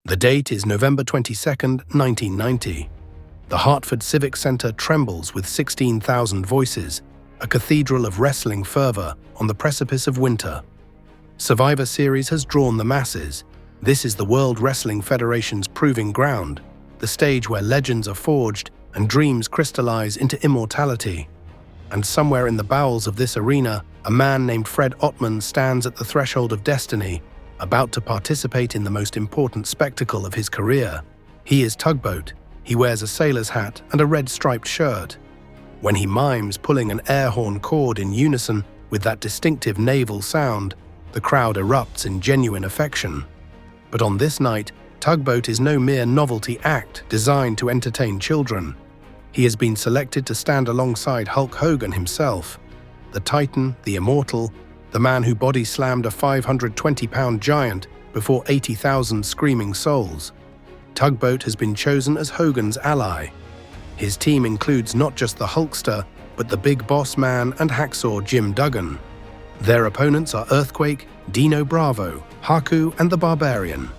The date is November 22, 1990. The Hartford Civic Center trembles with 16,000 voices, a cathedral of wrestling fervor on the precipice of winter. Survivor Series has drawn the masses. This is the World Wrestling Federation's proving ground, the stage where legends are forged and dreams crystallize into immortality. And somewhere in the bowels of this arena, a man named Fred Ottman stands at the threshold of destiny, about to participate in the most important spectacle of his career. He is Tugboat. He wears a sailor's hat and a red striped shirt. When he mimes pulling an air horn chord in unison with that distinctive naval sound, the crowd erupts in genuine affection. But on this night, Tugboat is no mere novelty act designed to entertain children. He has been selected to stand alongside Hulk Hogan himself, the Titan, the Immortal, the man who body-slammed a 520-pound giant before 80,000 screaming souls. Tugboat has been chosen as Hogan's ally. His team includes not just the Hulkster, but the Big Boss Man and Hacksaw Jim Duggan. Their opponents are Earthquake, Dino Bravo, Haku, and the Barbarian.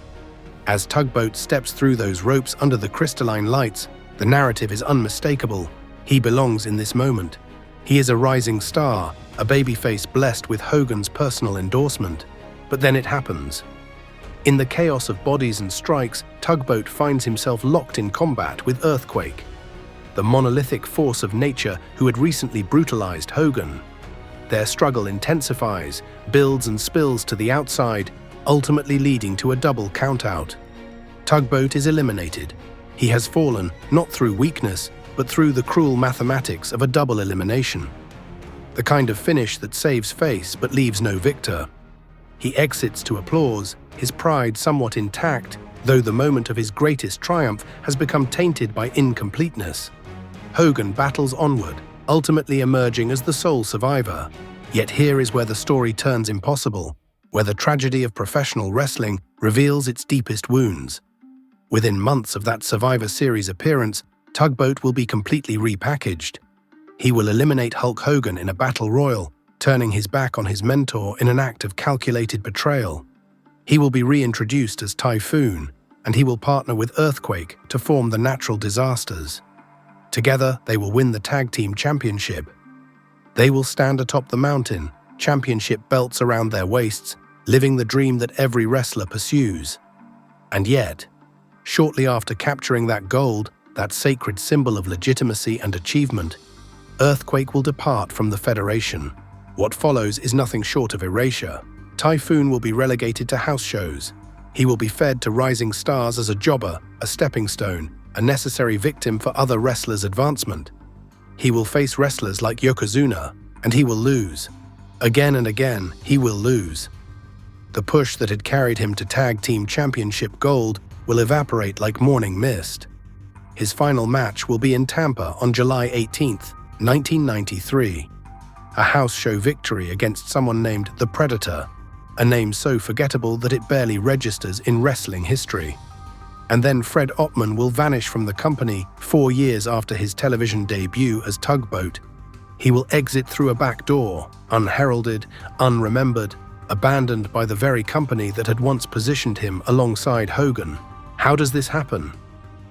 As Tugboat steps through those ropes under the crystalline lights, the narrative is unmistakable. He belongs in this moment. He is a rising star, a babyface blessed with Hogan's personal endorsement. But then it happens. In the chaos of bodies and strikes, Tugboat finds himself locked in combat with Earthquake, the monolithic force of nature who had recently brutalized Hogan. Their struggle intensifies, builds and spills to the outside, ultimately leading to a double countout. Tugboat is eliminated. He has fallen, not through weakness, but through the cruel mathematics of a double elimination. The kind of finish that saves face but leaves no victor. He exits to applause, his pride somewhat intact, though the moment of his greatest triumph has become tainted by incompleteness. Hogan battles onward, ultimately emerging as the sole survivor. Yet here is where the story turns impossible, where the tragedy of professional wrestling reveals its deepest wounds. Within months of that Survivor Series appearance, Tugboat will be completely repackaged. He will eliminate Hulk Hogan in a battle royal, turning his back on his mentor in an act of calculated betrayal. He will be reintroduced as Typhoon, and he will partner with Earthquake to form the Natural Disasters. Together, they will win the Tag Team Championship. They will stand atop the mountain, championship belts around their waists, living the dream that every wrestler pursues. And yet, shortly after capturing that gold, that sacred symbol of legitimacy and achievement, Earthquake will depart from the Federation. What follows is nothing short of erasure. Typhoon will be relegated to house shows. He will be fed to rising stars as a jobber, a stepping stone, a necessary victim for other wrestlers' advancement. He will face wrestlers like Yokozuna, and he will lose. Again and again, he will lose. The push that had carried him to Tag Team Championship gold will evaporate like morning mist. His final match will be in Tampa on July 18, 1993. A house show victory against someone named The Predator, a name so forgettable that it barely registers in wrestling history. And then Fred Ottman will vanish from the company 4 years after his television debut as Tugboat. He will exit through a back door, unheralded, unremembered, abandoned by the very company that had once positioned him alongside Hogan. How does this happen?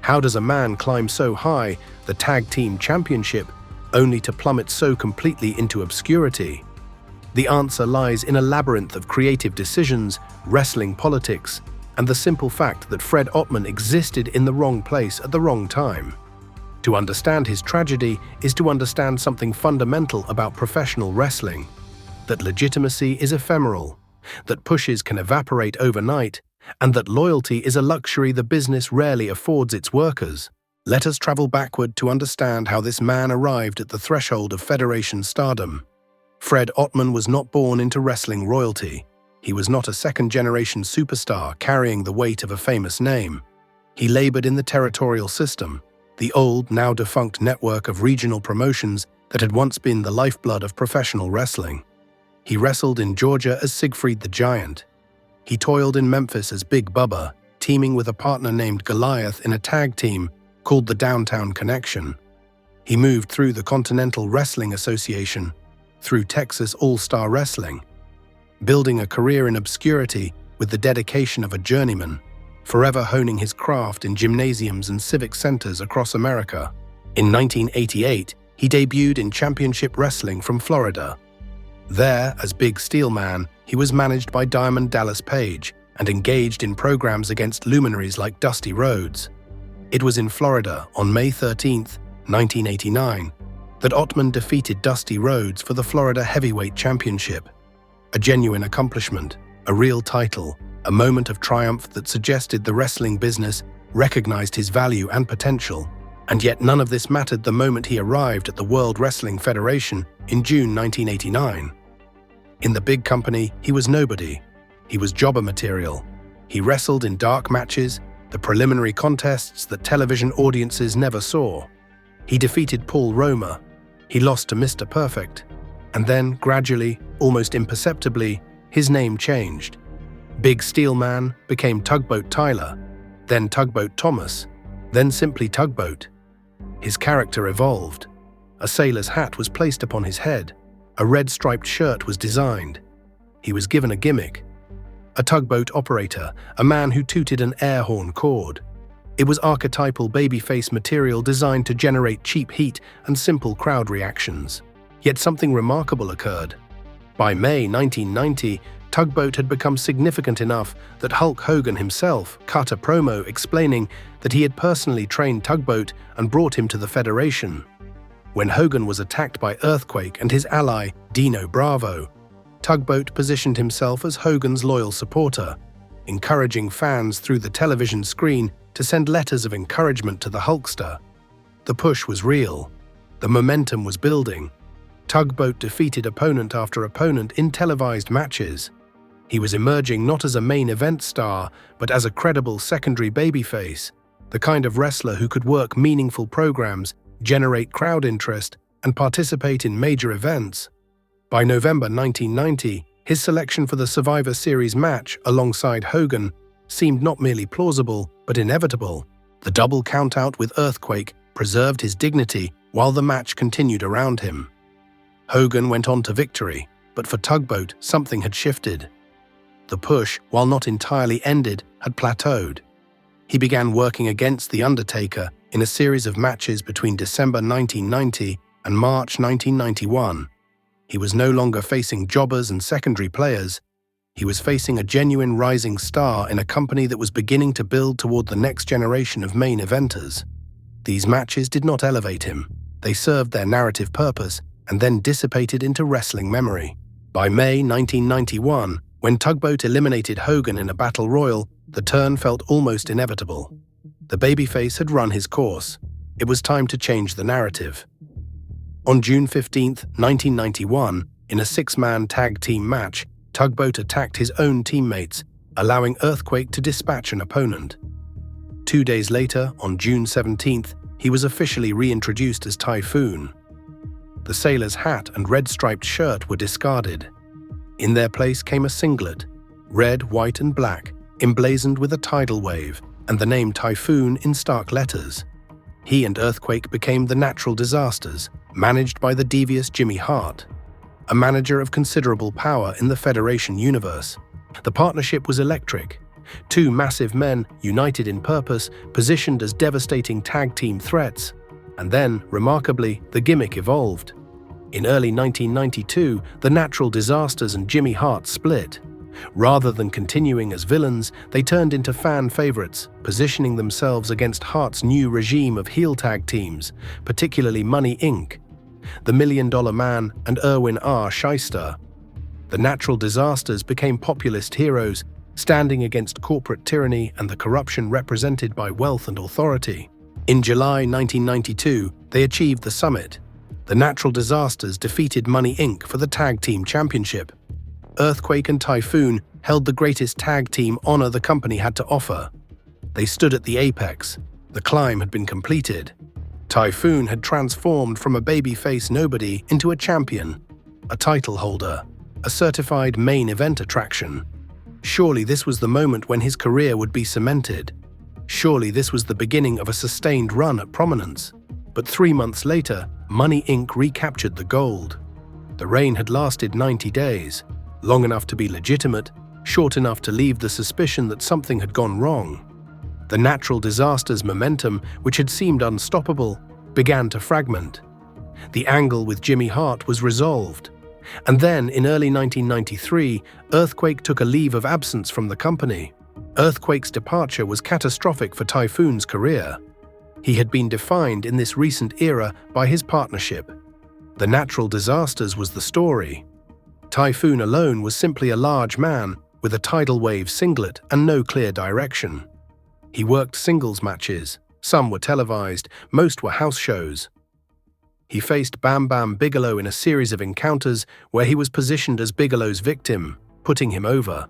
How does a man climb so high, the Tag Team Championship, only to plummet so completely into obscurity? The answer lies in a labyrinth of creative decisions, wrestling politics, and the simple fact that Fred Ottman existed in the wrong place at the wrong time. To understand his tragedy is to understand something fundamental about professional wrestling: that legitimacy is ephemeral, that pushes can evaporate overnight, and that loyalty is a luxury the business rarely affords its workers. Let us travel backward to understand how this man arrived at the threshold of Federation stardom. Fred Ottman was not born into wrestling royalty. He was not a second-generation superstar carrying the weight of a famous name. He labored in the territorial system, the old, now-defunct network of regional promotions that had once been the lifeblood of professional wrestling. He wrestled in Georgia as Siegfried the Giant. He toiled in Memphis as Big Bubba, teaming with a partner named Goliath in a tag team called the Downtown Connection. He moved through the Continental Wrestling Association, through Texas All-Star Wrestling, building a career in obscurity with the dedication of a journeyman. forever honing his craft in gymnasiums and civic centers across America. In 1988, he debuted in Championship Wrestling from Florida. There, as Big Steel Man, he was managed by Diamond Dallas Page and engaged in programs against luminaries like Dusty Rhodes. It was in Florida on May 13, 1989, that Ottman defeated Dusty Rhodes for the Florida Heavyweight Championship. A genuine accomplishment, a real title, a moment of triumph that suggested the wrestling business recognized his value and potential. And yet none of this mattered the moment he arrived at the World Wrestling Federation in June 1989. In the big company, he was nobody. He was jobber material. He wrestled in dark matches, the preliminary contests that television audiences never saw. He defeated Paul Roma. He lost to Mr. Perfect. And then, gradually, almost imperceptibly, his name changed. Big Steel Man became Tugboat Tyler, then Tugboat Thomas, then simply Tugboat. His character evolved. A sailor's hat was placed upon his head. A red striped shirt was designed. He was given a gimmick. A tugboat operator, a man who tooted an air horn chord. It was archetypal babyface material designed to generate cheap heat and simple crowd reactions. Yet something remarkable occurred. By May 1990, Tugboat had become significant enough that Hulk Hogan himself cut a promo explaining that he had personally trained Tugboat and brought him to the Federation. When Hogan was attacked by Earthquake and his ally, Dino Bravo, Tugboat positioned himself as Hogan's loyal supporter, encouraging fans through the television screen to send letters of encouragement to the Hulkster. The push was real. The momentum was building. Tugboat defeated opponent after opponent in televised matches. He was emerging not as a main event star, but as a credible secondary babyface, the kind of wrestler who could work meaningful programs, generate crowd interest, and participate in major events. By November 1990, his selection for the Survivor Series match alongside Hogan seemed not merely plausible, but inevitable. The double countout with Earthquake preserved his dignity while the match continued around him. Hogan went on to victory, but for Tugboat, something had shifted. The push, while not entirely ended, had plateaued. He began working against The Undertaker in a series of matches between December 1990 and March 1991. He was no longer facing jobbers and secondary players. He was facing a genuine rising star in a company that was beginning to build toward the next generation of main eventers. These matches did not elevate him. They served their narrative purpose and then dissipated into wrestling memory. By May 1991, when Tugboat eliminated Hogan in a battle royal, the turn felt almost inevitable. The babyface had run his course. It was time to change the narrative. On June 15, 1991, in a six-man tag team match, Tugboat attacked his own teammates, allowing Earthquake to dispatch an opponent. 2 days later, on June 17th, he was officially reintroduced as Typhoon. The sailor's hat and red-striped shirt were discarded. In their place came a singlet, red, white, and black, emblazoned with a tidal wave, and the name Typhoon in stark letters. He and Earthquake became the Natural Disasters, managed by the devious Jimmy Hart, a manager of considerable power in the Federation universe. The partnership was electric. Two massive men, united in purpose, positioned as devastating tag team threats. And then, remarkably, the gimmick evolved. In early 1992, the Natural Disasters and Jimmy Hart split. Rather than continuing as villains, they turned into fan favorites, positioning themselves against Hart's new regime of heel tag teams, particularly Money Inc., the $1 Million Man, and Erwin R. Shyster. The Natural Disasters became populist heroes, standing against corporate tyranny and the corruption represented by wealth and authority. In July 1992, they achieved the summit. The Natural Disasters defeated Money Inc. for the Tag Team Championship. Earthquake and Typhoon held the greatest tag team honor the company had to offer. They stood at the apex. The climb had been completed. Typhoon had transformed from a babyface nobody into a champion, a title holder, a certified main event attraction. Surely this was the moment when his career would be cemented. Surely this was the beginning of a sustained run at prominence. But 3 months later, Money Inc. recaptured the gold. The reign had lasted 90 days, long enough to be legitimate, short enough to leave the suspicion that something had gone wrong. The natural disaster's momentum, which had seemed unstoppable, began to fragment. The angle with Jimmy Hart was resolved. And then, in early 1993, Earthquake took a leave of absence from the company. Earthquake's departure was catastrophic for Typhoon's career. He had been defined in this recent era by his partnership. The natural disasters was the story. Typhoon alone was simply a large man with a tidal wave singlet and no clear direction. He worked singles matches. Some were televised, most were house shows. He faced Bam Bam Bigelow in a series of encounters where he was positioned as Bigelow's victim, putting him over.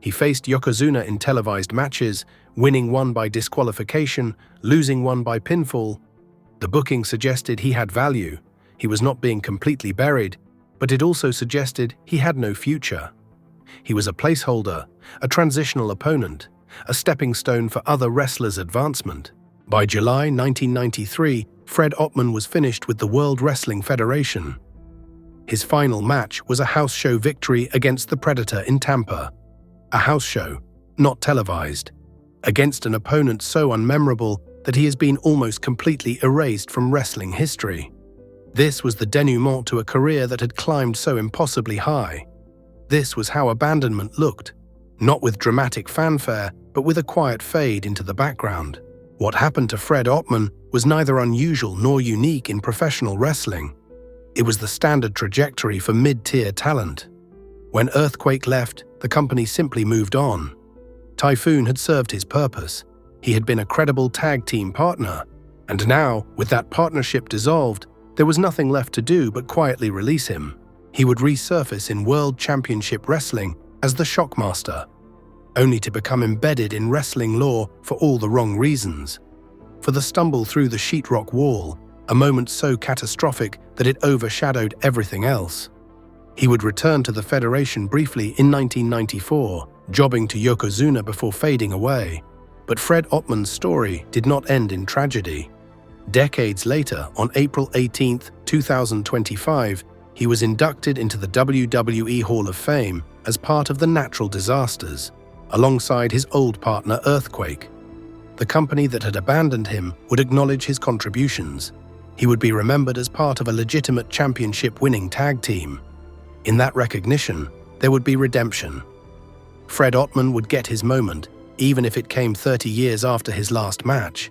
He faced Yokozuna in televised matches, winning one by disqualification, losing one by pinfall. The booking suggested he had value. He was not being completely buried, but it also suggested he had no future. He was a placeholder, a transitional opponent, a stepping stone for other wrestlers' advancement. By July 1993, Fred Ottman was finished with the World Wrestling Federation. His final match was a house show victory against the Predator in Tampa. A house show, not televised, against an opponent so unmemorable that he has been almost completely erased from wrestling history. This was the denouement to a career that had climbed so impossibly high. This was how abandonment looked, not with dramatic fanfare, but with a quiet fade into the background. What happened to Fred Ottman was neither unusual nor unique in professional wrestling. It was the standard trajectory for mid-tier talent. When Earthquake left, the company simply moved on. Typhoon had served his purpose. He had been a credible tag team partner. And now, with that partnership dissolved, there was nothing left to do but quietly release him. He would resurface in World Championship Wrestling as the Shockmaster, only to become embedded in wrestling lore for all the wrong reasons. For the stumble through the sheetrock wall, a moment so catastrophic that it overshadowed everything else. He would return to the Federation briefly in 1994, jobbing to Yokozuna before fading away. But Fred Ottman's story did not end in tragedy. Decades later, on April 18, 2025, he was inducted into the WWE Hall of Fame as part of the Natural Disasters, alongside his old partner Earthquake. The company that had abandoned him would acknowledge his contributions. He would be remembered as part of a legitimate championship-winning tag team. In that recognition, there would be redemption. Fred Ottman would get his moment, even if it came 30 years after his last match.